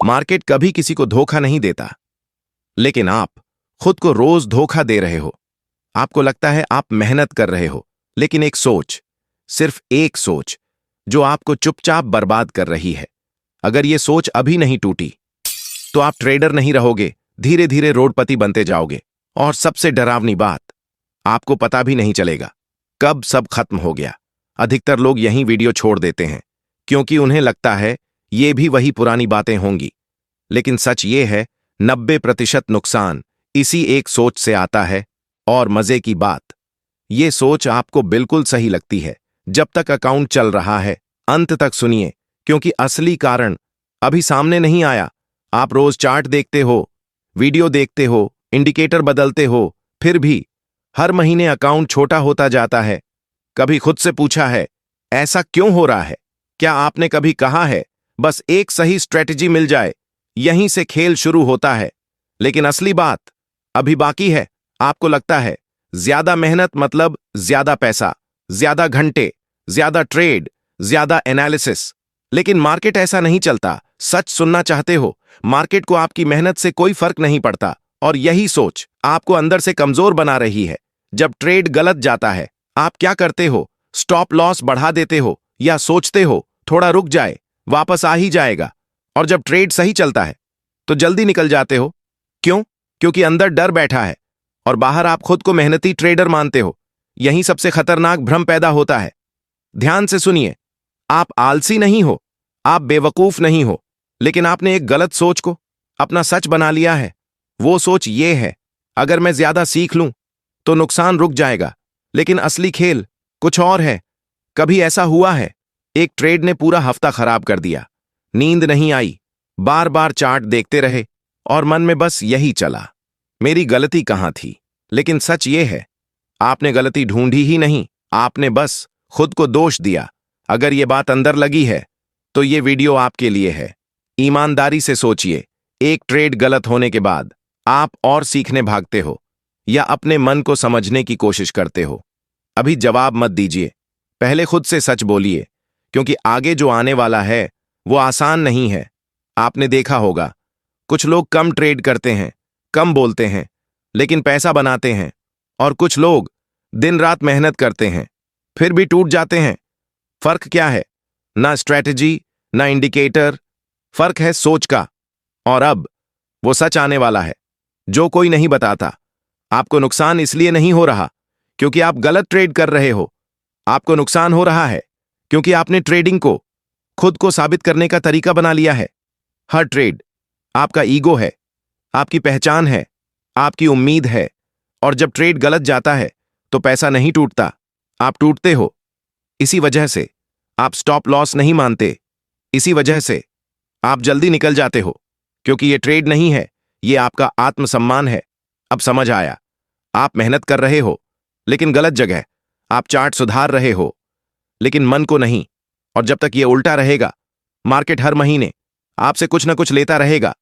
Market कभी किसी को धोखा नहीं देता, लेकिन आप खुद को रोज धोखा दे रहे हो। आपको लगता है आप मेहनत कर रहे हो, लेकिन एक सोच, सिर्फ एक सोच, जो आपको चुपचाप बर्बाद कर रही है। अगर ये सोच अभी नहीं टूटी तो आप ट्रेडर नहीं रहोगे, धीरे धीरे रोडपति बनते जाओगे। और सबसे डरावनी बात, आपको पता भी नहीं चलेगा कब सब खत्म हो गया। अधिकतर लोग यहीं वीडियो छोड़ देते हैं क्योंकि उन्हें लगता है ये भी वही पुरानी बातें होंगी। लेकिन सच ये है, 90% नुकसान इसी एक सोच से आता है। और मजे की बात, ये सोच आपको बिल्कुल सही लगती है जब तक अकाउंट चल रहा है। अंत तक सुनिए, क्योंकि असली कारण अभी सामने नहीं आया। आप रोज चार्ट देखते हो, वीडियो देखते हो, इंडिकेटर बदलते हो, फिर भी हर महीने अकाउंट छोटा होता जाता है। कभी खुद से पूछा है ऐसा क्यों हो रहा है? क्या आपने कभी कहा है बस एक सही स्ट्रेटजी मिल जाए, यहीं से खेल शुरू होता है? लेकिन असली बात अभी बाकी है। आपको लगता है ज्यादा मेहनत मतलब ज्यादा पैसा, ज्यादा घंटे, ज्यादा ट्रेड, ज्यादा एनालिसिस। लेकिन मार्केट ऐसा नहीं चलता। सच सुनना चाहते हो? मार्केट को आपकी मेहनत से कोई फर्क नहीं पड़ता, और यही सोच आपको अंदर से कमजोर बना रही है। जब ट्रेड गलत जाता है, आप क्या करते हो? स्टॉप लॉस बढ़ा देते हो या सोचते हो थोड़ा रुक जाए, वापस आ ही जाएगा। और जब ट्रेड सही चलता है तो जल्दी निकल जाते हो। क्यों? क्योंकि अंदर डर बैठा है और बाहर आप खुद को मेहनती ट्रेडर मानते हो। यहीं सबसे खतरनाक भ्रम पैदा होता है। ध्यान से सुनिए, आप आलसी नहीं हो, आप बेवकूफ नहीं हो, लेकिन आपने एक गलत सोच को अपना सच बना लिया है। वो सोच ये है, अगर मैं ज्यादा सीख लूं तो नुकसान रुक जाएगा। लेकिन असली खेल कुछ और है। कभी ऐसा हुआ है, एक ट्रेड ने पूरा हफ्ता खराब कर दिया, नींद नहीं आई, बार बार चार्ट देखते रहे और मन में बस यही चला, मेरी गलती कहां थी? लेकिन सच ये है, आपने गलती ढूंढी ही नहीं, आपने बस खुद को दोष दिया। अगर ये बात अंदर लगी है तो ये वीडियो आपके लिए है। ईमानदारी से सोचिए, एक ट्रेड गलत होने के बाद आप और सीखने भागते हो या अपने मन को समझने की कोशिश करते हो? अभी जवाब मत दीजिए, पहले खुद से सच बोलिए, क्योंकि आगे जो आने वाला है वो आसान नहीं है। आपने देखा होगा, कुछ लोग कम ट्रेड करते हैं, कम बोलते हैं, लेकिन पैसा बनाते हैं। और कुछ लोग दिन रात मेहनत करते हैं, फिर भी टूट जाते हैं। फर्क क्या है? ना स्ट्रैटेजी, ना इंडिकेटर, फर्क है सोच का। और अब वो सच आने वाला है जो कोई नहीं बताता। आपको नुकसान इसलिए नहीं हो रहा क्योंकि आप गलत ट्रेड कर रहे हो। आपको नुकसान हो रहा है क्योंकि आपने ट्रेडिंग को खुद को साबित करने का तरीका बना लिया है। हर ट्रेड आपका ईगो है, आपकी पहचान है, आपकी उम्मीद है। और जब ट्रेड गलत जाता है तो पैसा नहीं टूटता, आप टूटते हो। इसी वजह से आप स्टॉप लॉस नहीं मानते, इसी वजह से आप जल्दी निकल जाते हो, क्योंकि ये ट्रेड नहीं है, ये आपका आत्मसम्मान है। अब समझ आया, आप मेहनत कर रहे हो लेकिन गलत जगह। आप चार्ट सुधार रहे हो लेकिन मन को नहीं। और जब तक ये उल्टा रहेगा, मार्केट हर महीने आपसे कुछ ना कुछ लेता रहेगा।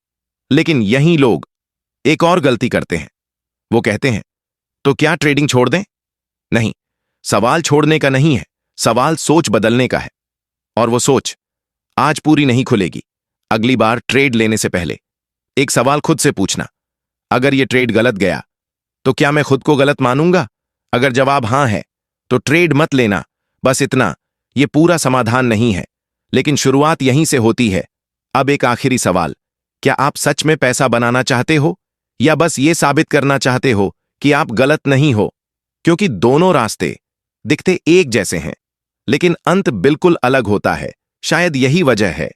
लेकिन यही लोग एक और गलती करते हैं, वो कहते हैं तो क्या ट्रेडिंग छोड़ दें? नहीं, सवाल छोड़ने का नहीं है, सवाल सोच बदलने का है। और वो सोच आज पूरी नहीं खुलेगी। अगली बार ट्रेड लेने से पहले एक सवाल खुद से पूछना, अगर ये ट्रेड गलत गया तो क्या मैं खुद को गलत मानूंगा? अगर जवाब हां है तो ट्रेड मत लेना। बस इतना, ये पूरा समाधान नहीं है, लेकिन शुरुआत यहीं से होती है। अब एक आखिरी सवाल, क्या आप सच में पैसा बनाना चाहते हो या बस ये साबित करना चाहते हो कि आप गलत नहीं हो? क्योंकि दोनों रास्ते दिखते एक जैसे हैं, लेकिन अंत बिल्कुल अलग होता है। शायद यही वजह है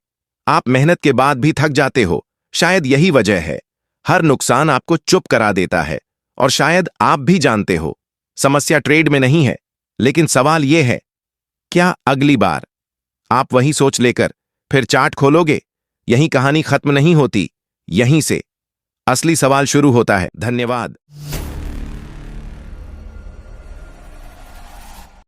आप मेहनत के बाद भी थक जाते हो। शायद यही वजह है हर नुकसान आपको चुप करा देता है। और शायद आप भी जानते हो, समस्या ट्रेड में नहीं है, लेकिन सवाल यह है, क्या अगली बार आप वही सोच लेकर फिर चार्ट खोलोगे? यही कहानी खत्म नहीं होती, यहीं से असली सवाल शुरू होता है। धन्यवाद।